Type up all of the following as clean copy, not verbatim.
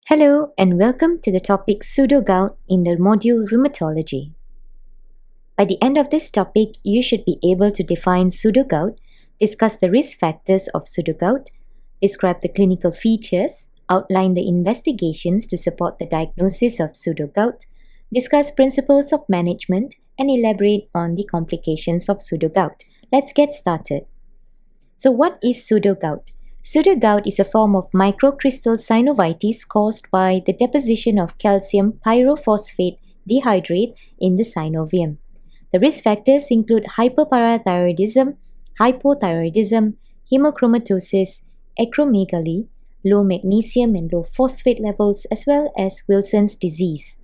Hello and welcome to the topic Pseudogout in the module Rheumatology. By the end of this topic, you should be able to define pseudogout, discuss the risk factors of pseudogout, describe the clinical features, outline the investigations to support the diagnosis of pseudogout, discuss principles of management, and elaborate on the complications of pseudogout. Let's get started. So what is pseudogout? Pseudogout is a form of microcrystal synovitis caused by the deposition of calcium pyrophosphate dehydrate in the synovium. The risk factors include hyperparathyroidism, hypothyroidism, hemochromatosis, acromegaly, low magnesium and low phosphate levels, as well as Wilson's disease.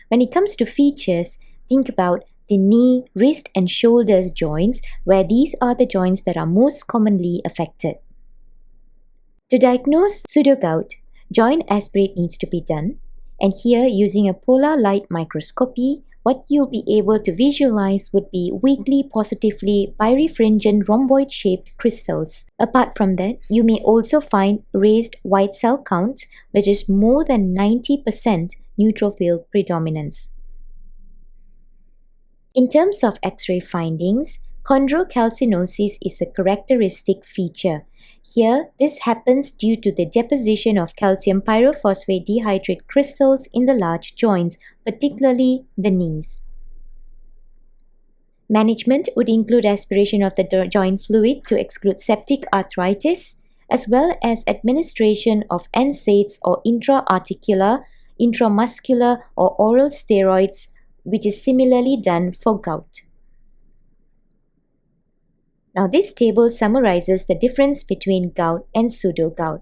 When it comes to features, think about the knee, wrist, and shoulders joints, where these are the joints that are most commonly affected. To diagnose pseudogout, joint aspirate needs to be done, and here using a polar light microscopy, what you'll be able to visualize would be weakly positively birefringent rhomboid-shaped crystals. Apart from that, you may also find raised white cell counts, which is more than 90% neutrophil predominance. In terms of X-ray findings, chondrocalcinosis is a characteristic feature. Here, this happens due to the deposition of calcium pyrophosphate dehydrate crystals in the large joints, particularly the knees. Management would include aspiration of the joint fluid to exclude septic arthritis, as well as administration of NSAIDs or intra-articular, intramuscular, or oral steroids, which is similarly done for gout. Now this table summarizes the difference between gout and pseudogout.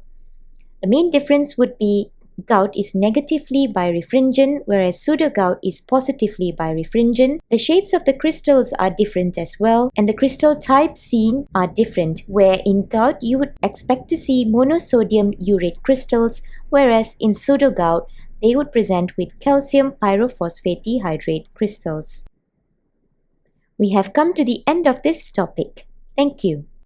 The main difference would be gout is negatively birefringent, whereas pseudogout is positively birefringent. The shapes of the crystals are different as well, and the crystal types seen are different, where in gout you would expect to see monosodium urate crystals, whereas in pseudogout they would present with calcium pyrophosphate dehydrate crystals. We have come to the end of this topic. Thank you.